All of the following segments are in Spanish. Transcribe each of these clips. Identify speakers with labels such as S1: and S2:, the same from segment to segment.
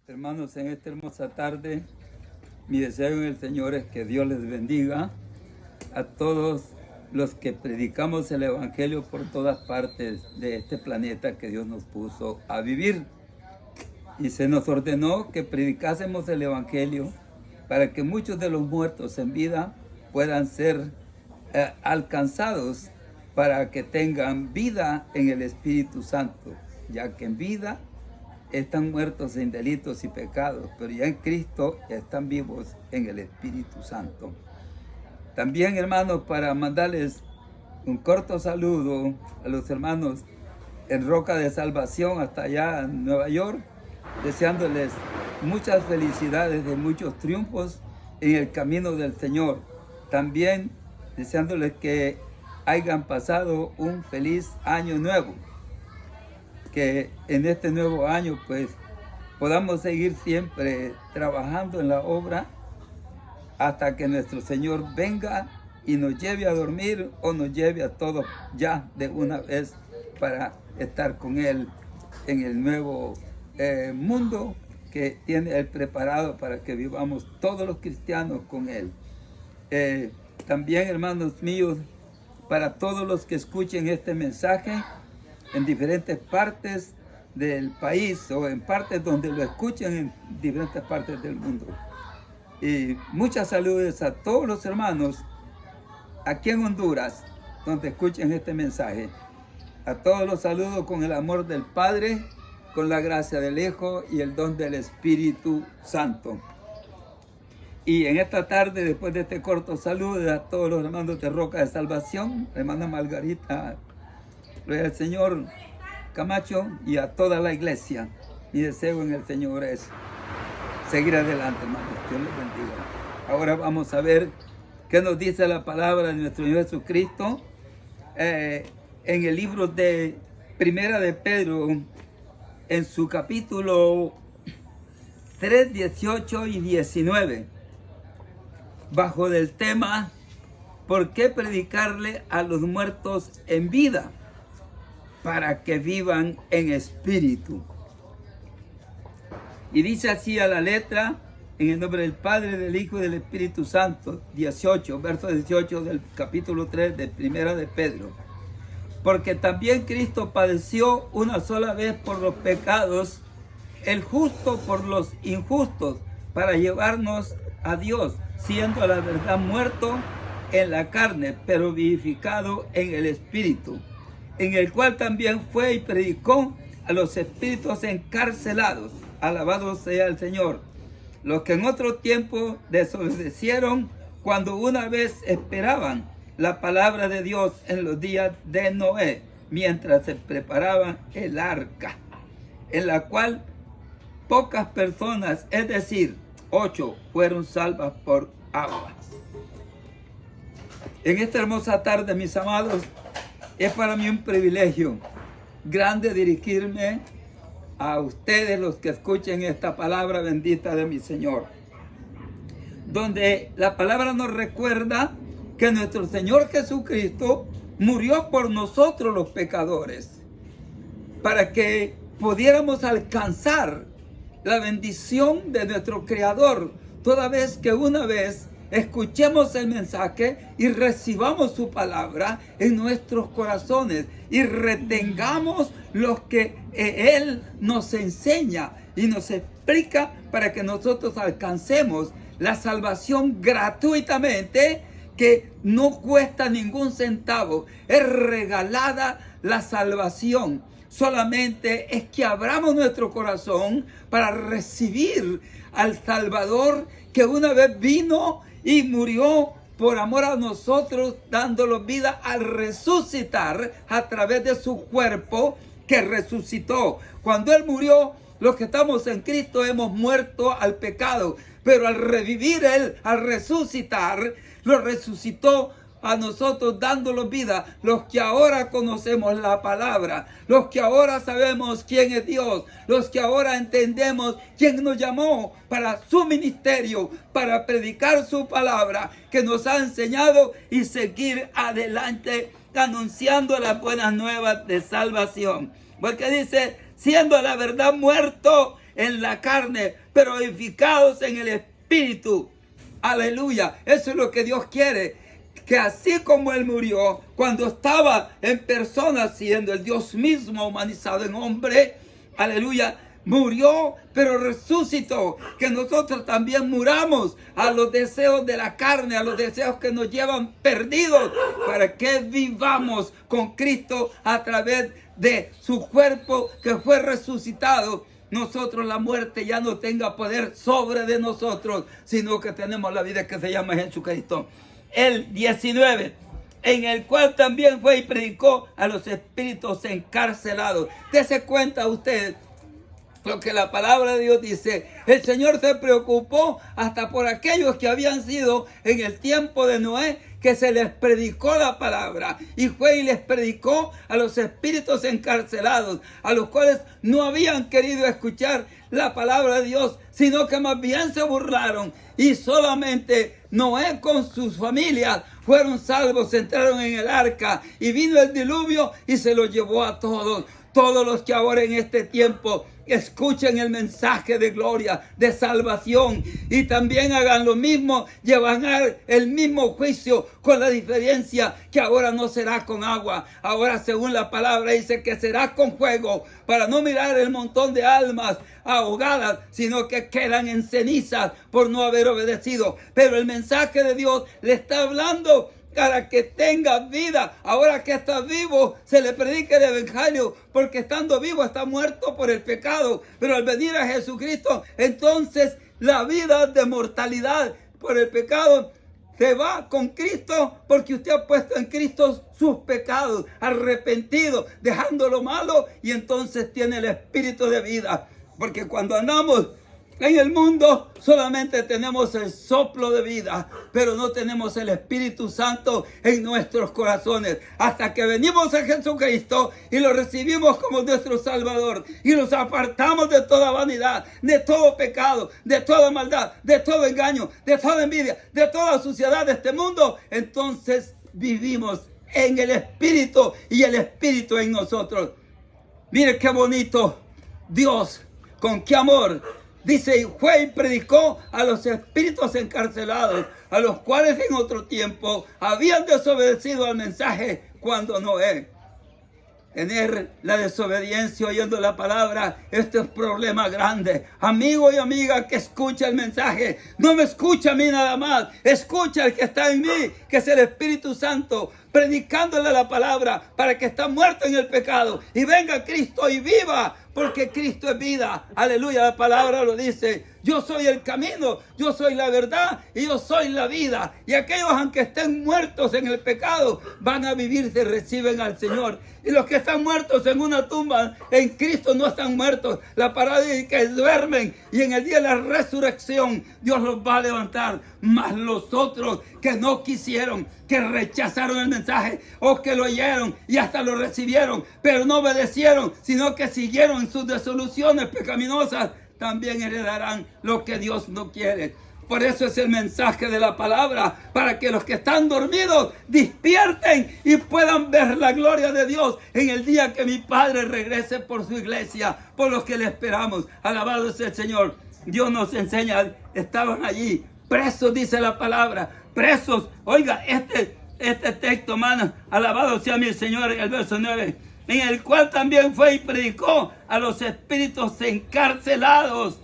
S1: Hermanos, en esta hermosa tarde, mi deseo en el Señor es que Dios les bendiga a todos los que predicamos el Evangelio por todas partes de este planeta que Dios nos puso a vivir. Y se nos ordenó que predicásemos el Evangelio para que muchos de los muertos en vida puedan ser alcanzados para que tengan vida en el Espíritu Santo, ya que en vida están muertos en delitos y pecados, pero ya en Cristo están vivos en el Espíritu Santo. También, hermanos, para mandarles un corto saludo a los hermanos en Roca de Salvación, hasta allá en Nueva York, deseándoles muchas felicidades y muchos triunfos en el camino del Señor. También deseándoles que hayan pasado un feliz año nuevo. Que en este nuevo año pues podamos seguir siempre trabajando en la obra hasta que nuestro Señor venga y nos lleve a dormir o nos lleve a todos ya de una vez para estar con Él en el nuevo mundo que tiene Él preparado para que vivamos todos los cristianos con Él. También, hermanos míos, para todos los que escuchen este mensaje en diferentes partes del país o en partes donde lo escuchen en diferentes partes del mundo. Y muchas saludos a todos los hermanos aquí en Honduras, donde escuchen este mensaje. A todos los saludo con el amor del Padre, con la gracia del Hijo y el don del Espíritu Santo. Y en esta tarde, después de este corto saludo a todos los hermanos de Roca de Salvación, hermana Margarita, gloria al Señor Camacho, y a toda la iglesia. Mi deseo en el Señor es seguir adelante, hermanos. Dios les bendiga. Ahora vamos a ver qué nos dice la palabra de nuestro Señor Jesucristo en el libro de Primera de Pedro, en su capítulo 3, 18 y 19, bajo del tema ¿por qué predicarle a los muertos en vida? Para que vivan en espíritu. Y dice así a la letra, en el nombre del Padre, del Hijo y del Espíritu Santo, 18, verso 18 del capítulo 3 de Primera de Pedro. Porque también Cristo padeció una sola vez por los pecados, el justo por los injustos, para llevarnos a Dios, siendo a la verdad muerto en la carne, pero vivificado en el Espíritu, en el cual también fue y predicó a los espíritus encarcelados, alabado sea el Señor, los que en otro tiempo desobedecieron cuando una vez esperaban la palabra de Dios en los días de Noé, mientras se preparaban el arca, en la cual pocas personas, es decir, 8, fueron salvas por agua. En esta hermosa tarde, mis amados, es para mí un privilegio grande dirigirme a ustedes, los que escuchen esta palabra bendita de mi Señor, donde la palabra nos recuerda que nuestro Señor Jesucristo murió por nosotros los pecadores, para que pudiéramos alcanzar la bendición de nuestro Creador, toda vez que una vez escuchemos el mensaje y recibamos su palabra en nuestros corazones y retengamos lo que Él nos enseña y nos explica para que nosotros alcancemos la salvación gratuitamente, que no cuesta ningún centavo, es regalada la salvación. Solamente es que abramos nuestro corazón para recibir al Salvador, que una vez vino y murió por amor a nosotros, dándonos vida al resucitar a través de su cuerpo que resucitó. Cuando Él murió, los que estamos en Cristo hemos muerto al pecado, pero al revivir Él, al resucitar, lo resucitó a nosotros dándonos vida, los que ahora conocemos la palabra, los que ahora sabemos quién es Dios, los que ahora entendemos quién nos llamó para su ministerio, para predicar su palabra, que nos ha enseñado y seguir adelante anunciando las buenas nuevas de salvación. Porque dice, siendo la verdad muerto en la carne, pero edificados en el Espíritu. Aleluya. Eso es lo que Dios quiere. Que así como Él murió cuando estaba en persona, siendo el Dios mismo humanizado en hombre, aleluya, murió, pero resucitó. Que nosotros también muramos a los deseos de la carne, a los deseos que nos llevan perdidos, para que vivamos con Cristo a través de su cuerpo que fue resucitado. Nosotros, la muerte ya no tenga poder sobre de nosotros, sino que tenemos la vida que se llama Jesucristo. El 19, en el cual también fue y predicó a los espíritus encarcelados. Dese cuenta usted lo que la palabra de Dios dice. El Señor se preocupó hasta por aquellos que habían sido en el tiempo de Noé, que se les predicó la palabra, y fue y les predicó a los espíritus encarcelados, a los cuales no habían querido escuchar la palabra de Dios, sino que más bien se burlaron, y solamente Noé con sus familias fueron salvos, entraron en el arca, y vino el diluvio y se los llevó a todos. Todos los que ahora en este tiempo escuchen el mensaje de gloria, de salvación, y también hagan lo mismo, llevarán el mismo juicio, con la diferencia que ahora no será con agua. Ahora, según la palabra, dice que será con fuego, para no mirar el montón de almas ahogadas, sino que quedan en cenizas por no haber obedecido. Pero el mensaje de Dios le está hablando para que tenga vida. Ahora que está vivo, se le predica el evangelio, porque estando vivo está muerto por el pecado. Pero al venir a Jesucristo, entonces la vida de mortalidad por el pecado se va con Cristo, porque usted ha puesto en Cristo sus pecados, arrepentido, dejando lo malo, y entonces tiene el espíritu de vida. Porque cuando andamos en el mundo solamente tenemos el soplo de vida, pero no tenemos el Espíritu Santo en nuestros corazones. Hasta que venimos a Jesucristo y lo recibimos como nuestro Salvador, y nos apartamos de toda vanidad, de todo pecado, de toda maldad, de todo engaño, de toda envidia, de toda suciedad de este mundo, entonces vivimos en el Espíritu y el Espíritu en nosotros. Mire qué bonito Dios, con qué amor. Dice, y fue y predicó a los espíritus encarcelados, a los cuales en otro tiempo habían desobedecido al mensaje cuando Noé. Tener la desobediencia oyendo la palabra, este es problema grande. Amigo y amiga que escucha el mensaje, no me escucha a mí nada más, escucha al que está en mí, que es el Espíritu Santo, predicándole la palabra para que está muerto en el pecado y venga Cristo y viva, porque Cristo es vida. Aleluya, la palabra lo dice. Yo soy el camino, yo soy la verdad y yo soy la vida. Y aquellos, aunque estén muertos en el pecado, van a vivir si reciben al Señor. Y los que están muertos en una tumba, en Cristo no están muertos. La palabra dice que duermen, y en el día de la resurrección Dios los va a levantar. Mas los otros que no quisieron, que rechazaron el mensaje, o que lo oyeron y hasta lo recibieron, pero no obedecieron, sino que siguieron sus disoluciones pecaminosas, también heredarán lo que Dios no quiere. Por eso es el mensaje de la palabra, para que los que están dormidos despierten y puedan ver la gloria de Dios en el día que mi Padre regrese por su iglesia, por los que le esperamos. Alabado sea el Señor. Dios nos enseña, estaban allí presos, dice la palabra, presos. Oiga, este texto, hermano, alabado sea mi Señor, en el verso 9, en el cual también fue y predicó a los espíritus encarcelados,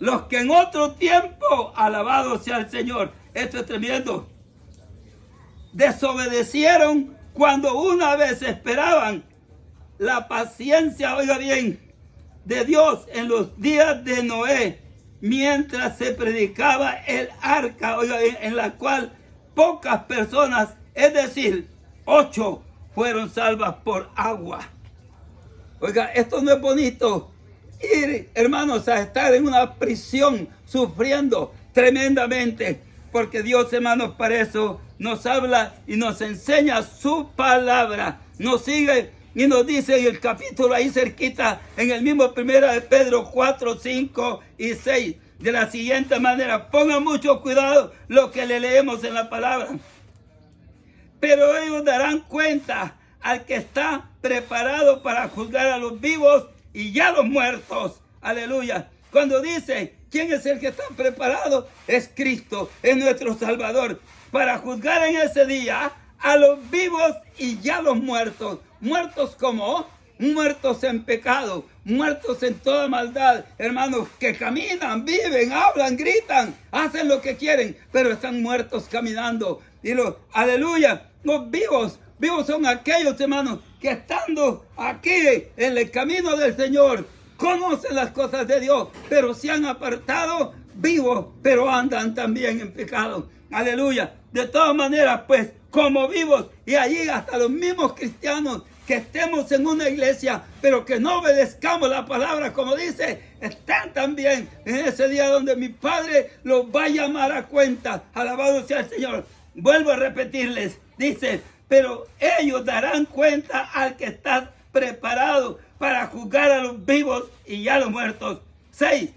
S1: los que en otro tiempo, alabado sea el Señor. Esto es tremendo. Desobedecieron cuando una vez esperaban la paciencia, oiga bien, de Dios en los días de Noé, mientras se predicaba el arca, oiga bien, en la cual pocas personas, es decir, 8, fueron salvas por agua. Oiga, esto no es bonito. Ir, hermanos, a estar en una prisión sufriendo tremendamente, porque Dios, hermanos, para eso nos habla y nos enseña su palabra. Nos sigue y nos dice en el capítulo ahí cerquita, en el mismo 1 de Pedro 4, 5 y 6, de la siguiente manera. Pongan mucho cuidado lo que le leemos en la palabra. Pero ellos darán cuenta al que está preparado para juzgar a los vivos y ya los muertos. Aleluya. Cuando dice, ¿quién es el que está preparado? Es Cristo, es nuestro Salvador, para juzgar en ese día a los vivos y ya los muertos. Muertos como muertos en pecado, muertos en toda maldad, hermanos, que caminan, viven, hablan, gritan, hacen lo que quieren, pero están muertos caminando. Y aleluya, los vivos son aquellos, hermanos, que estando aquí en el camino del Señor, conocen las cosas de Dios, pero se han apartado, vivos, pero andan también en pecado. Aleluya. De todas maneras, pues, como vivos, y allí hasta los mismos cristianos que estemos en una iglesia, pero que no obedezcamos la palabra, como dice, están también en ese día donde mi Padre los va a llamar a cuenta. Alabado sea el Señor. Vuelvo a repetirles, dice, pero ellos darán cuenta al que está preparado para juzgar a los vivos y a los muertos. 6.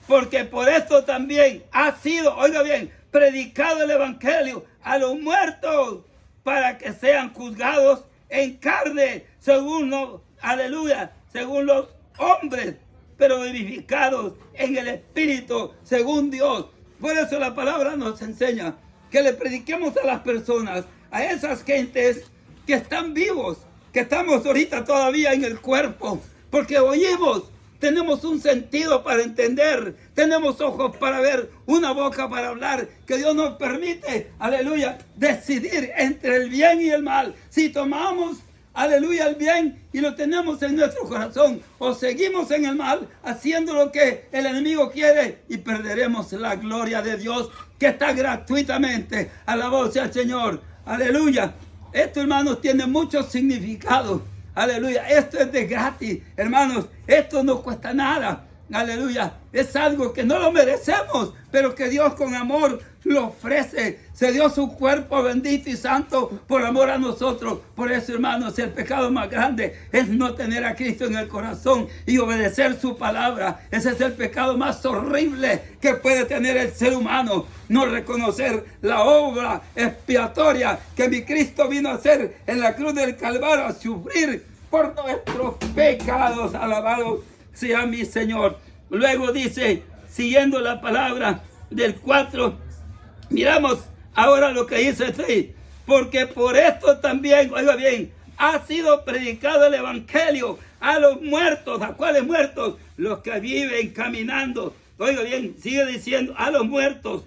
S1: Porque por esto también ha sido, oiga bien, predicado el evangelio a los muertos para que sean juzgados en carne, según los hombres, pero vivificados en el Espíritu, según Dios. Por eso la palabra nos enseña que le prediquemos a las personas, a esas gentes que están vivos, que estamos ahorita todavía en el cuerpo, porque oímos, tenemos un sentido para entender, tenemos ojos para ver, una boca para hablar, que Dios nos permite, aleluya, decidir entre el bien y el mal. Si tomamos, aleluya, el bien y lo tenemos en nuestro corazón, o seguimos en el mal, haciendo lo que el enemigo quiere, y perderemos la gloria de Dios, que está gratuitamente. Alabado sea el Señor, aleluya. Esto, hermanos, tiene mucho significado. Aleluya, esto es de gratis, hermanos, esto no cuesta nada, aleluya, es algo que no lo merecemos, pero que Dios con amor lo ofrece. Se dio su cuerpo bendito y santo por amor a nosotros. Por eso, hermanos, el pecado más grande es no tener a Cristo en el corazón y obedecer su palabra. Ese es el pecado más horrible que puede tener el ser humano, no reconocer la obra expiatoria que mi Cristo vino a hacer en la cruz del Calvario, a sufrir por nuestros pecados. Alabado sea mi Señor. Luego dice, siguiendo la palabra del 4, miramos ahora lo que dice el 6. Porque por esto también, oiga bien, ha sido predicado el evangelio a los muertos. ¿A cuáles muertos? Los que viven caminando. Oiga bien, sigue diciendo, a los muertos,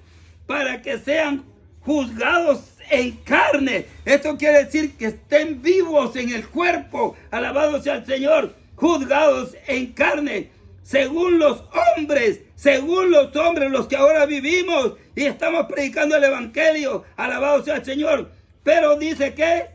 S1: para que sean juzgados en carne. Esto quiere decir que estén vivos en el cuerpo. Alabado sea el Señor. Juzgados en carne, según los hombres, los que ahora vivimos y estamos predicando el evangelio. Alabado sea el Señor. Pero dice que,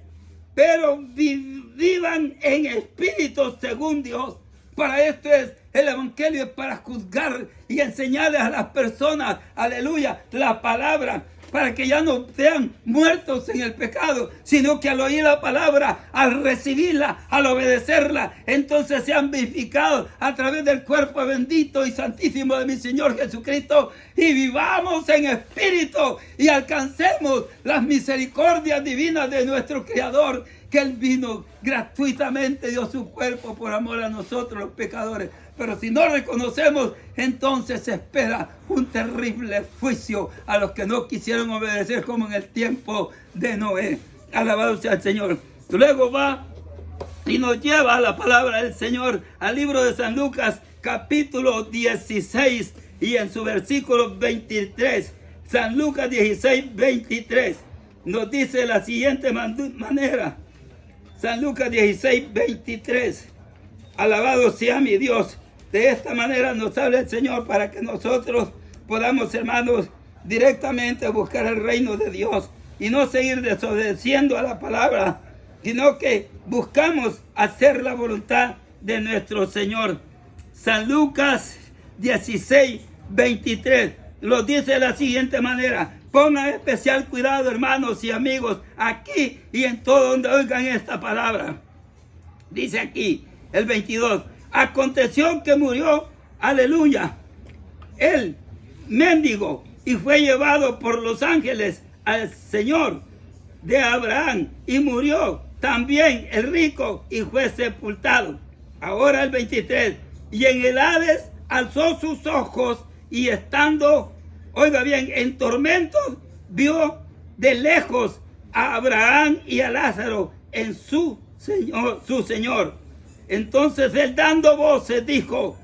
S1: pero vivan en espíritu según Dios. Para esto es el evangelio, es para juzgar y enseñarles a las personas, aleluya, la palabra, para que ya no sean muertos en el pecado, sino que al oír la palabra, al recibirla, al obedecerla, entonces sean vivificados a través del cuerpo bendito y santísimo de mi Señor Jesucristo, y vivamos en espíritu y alcancemos las misericordias divinas de nuestro Creador, que Él vino gratuitamente, dio su cuerpo por amor a nosotros los pecadores. Pero si no reconocemos, entonces se espera un terrible juicio a los que no quisieron obedecer, como en el tiempo de Noé. Alabado sea el Señor. Luego va y nos lleva a la palabra del Señor al libro de San Lucas, capítulo 16, y en su versículo 23. San Lucas 16, 23. Nos dice de la siguiente manera. San Lucas 16, 23. Alabado sea mi Dios. De esta manera nos habla el Señor para que nosotros podamos, hermanos, directamente buscar el reino de Dios y no seguir desobedeciendo a la palabra, sino que buscamos hacer la voluntad de nuestro Señor. San Lucas 16, 23 lo dice de la siguiente manera. Pongan especial cuidado, hermanos y amigos, aquí y en todo donde oigan esta palabra. Dice aquí el 22. Aconteció que murió, aleluya, el mendigo, y fue llevado por los ángeles al Señor de Abraham, y murió también el rico y fue sepultado. Ahora el 23. Y en el Hades
S2: alzó sus ojos y estando, oiga bien, en tormentos, vio de lejos a Abraham y a Lázaro en su señor. Entonces él, dando voces, dijo: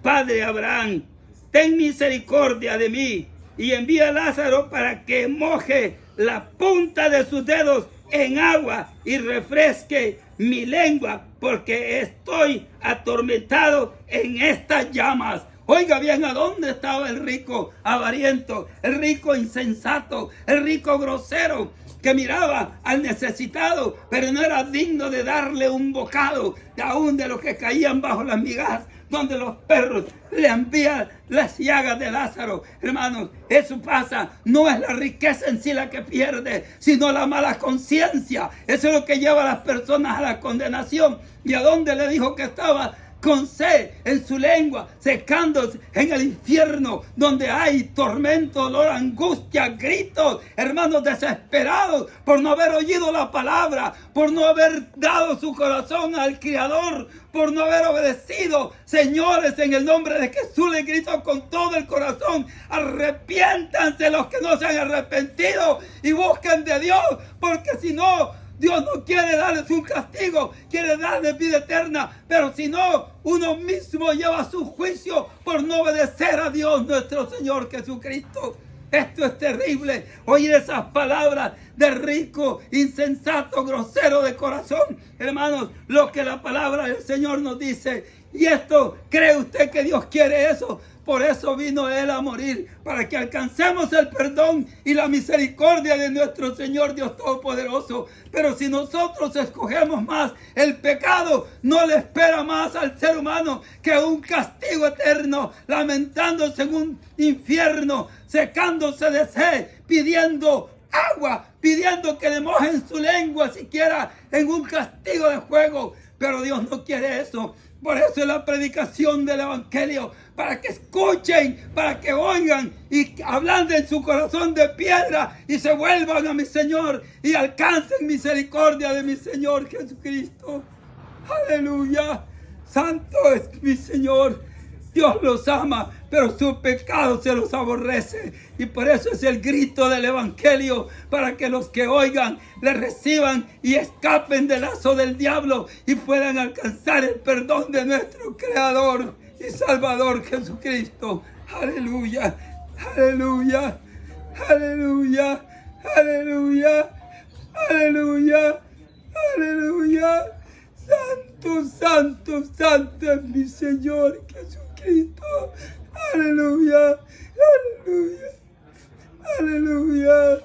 S2: Padre Abraham, ten misericordia de mí y envía a Lázaro para que moje la punta de sus dedos en agua y refresque mi lengua, porque estoy atormentado en estas llamas. Oiga bien, ¿a dónde estaba el rico avariento, el rico insensato, el rico grosero, que miraba al necesitado, pero no era digno de darle un bocado, aún de los que caían bajo las migajas, donde los perros le envían las llagas de Lázaro? Hermanos, eso pasa. No es la riqueza en sí la que pierde, sino la mala conciencia. Eso es lo que lleva a las personas a la condenación. ¿Y a dónde le dijo que estaba? Con sed en su lengua, secándose en el infierno, donde hay tormento, dolor, angustia, gritos, hermanos, desesperados por no haber oído la palabra, por no haber dado su corazón al Criador, por no haber obedecido. Señores, en el nombre de Jesús les grito con todo el corazón: arrepiéntanse los que no se han arrepentido y busquen de Dios, porque si no, Dios no quiere darles un castigo, quiere darles vida eterna, pero si no, uno mismo lleva su juicio por no obedecer a Dios nuestro Señor Jesucristo. Esto es terrible, oír esas palabras de rico, insensato, grosero de corazón. Hermanos, lo que la palabra del Señor nos dice. Y esto, ¿cree usted que Dios quiere eso? Por eso vino Él a morir, para que alcancemos el perdón y la misericordia de nuestro Señor Dios Todopoderoso. Pero si nosotros escogemos más el pecado, no le espera más al ser humano que un castigo eterno, lamentándose en un infierno, secándose de sed, pidiendo agua, pidiendo que le mojen su lengua siquiera en un castigo de fuego. Pero Dios no quiere eso. Por eso es la predicación del Evangelio, para que escuchen, para que oigan y ablanden su corazón de piedra y se vuelvan a mi Señor y alcancen misericordia de mi Señor Jesucristo. Aleluya. Santo es mi Señor. Dios los ama, pero su pecado se los aborrece. Y por eso es el grito del Evangelio, para que los que oigan le reciban y escapen del lazo del diablo y puedan alcanzar el perdón de nuestro Creador y Salvador Jesucristo. Aleluya, aleluya, aleluya, aleluya, aleluya, aleluya. Santo, santo, santo es mi Señor Jesucristo. Aleluya, aleluya, aleluya.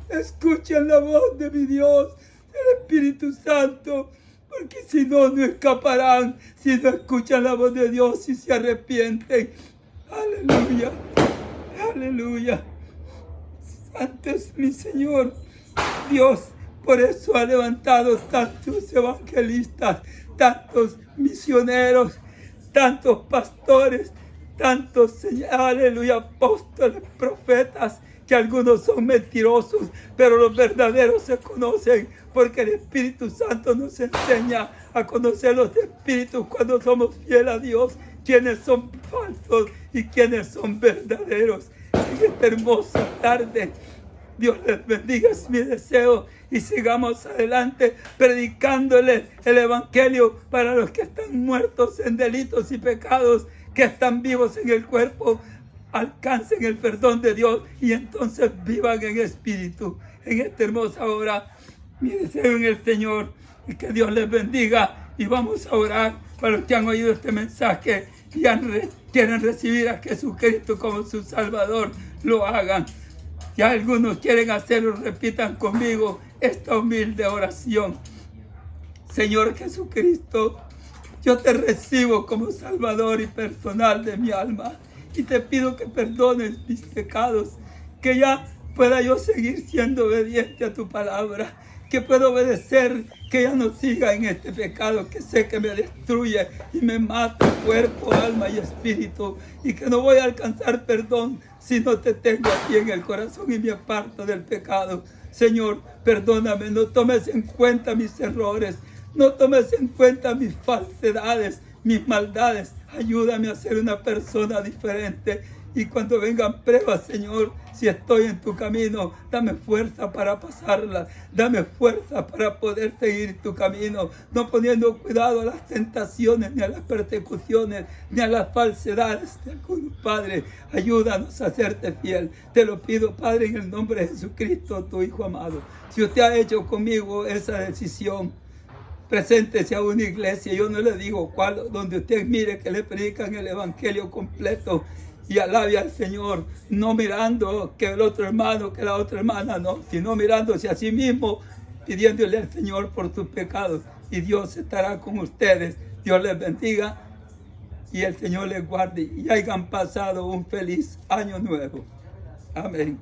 S2: Escuchen la voz de mi Dios, el Espíritu Santo, porque si no, no escaparán, si no escuchan la voz de Dios y se arrepienten. Aleluya, aleluya. Santo es mi Señor Dios. Por eso ha levantado tantos evangelistas, tantos misioneros, tantos pastores, tantos, aleluya, apóstoles, profetas, que algunos son mentirosos, pero los verdaderos se conocen, porque el Espíritu Santo nos enseña a conocer los espíritus cuando somos fieles a Dios, quienes son falsos y quienes son verdaderos. En esta hermosa tarde, Dios les bendiga, es mi deseo, y sigamos adelante predicándole el Evangelio para los que están muertos en delitos y pecados, que están vivos en el cuerpo, alcancen el perdón de Dios y entonces vivan en espíritu. En esta hermosa hora, mi deseo en el Señor, y que Dios les bendiga, y vamos a orar para los que han oído este mensaje y quieren recibir a Jesucristo como su Salvador, lo hagan. Si algunos quieren hacerlo, repitan conmigo esta humilde oración. Señor Jesucristo, yo te recibo como Salvador y personal de mi alma, y te pido que perdones mis pecados, que ya pueda yo seguir siendo obediente a tu palabra, que pueda obedecer, que ya no siga en este pecado que sé que me destruye y me mata cuerpo, alma y espíritu, y que no voy a alcanzar perdón si no te tengo a ti en el corazón y me aparto del pecado. Señor, perdóname, no tomes en cuenta mis errores, no tomes en cuenta mis falsedades, mis maldades.
S1: Ayúdame a ser una persona diferente. Y cuando vengan pruebas, Señor, si estoy en tu camino, dame fuerza para pasarlas. Dame fuerza para poder seguir tu camino, no poniendo cuidado a las tentaciones, ni a las persecuciones, ni a las falsedades. Padre, ayúdanos a serte fiel. Te lo pido, Padre, en el nombre de Jesucristo, tu Hijo amado. Si usted ha hecho conmigo esa decisión, preséntese a una iglesia. Yo no le digo cuál, donde usted mire que le predican el evangelio completo y alabe al Señor, no mirando que el otro hermano, que la otra hermana, no, sino mirándose a sí mismo, pidiéndole al Señor por sus pecados, y Dios estará con ustedes. Dios les bendiga y el Señor les guarde y hayan pasado un feliz año nuevo. Amén.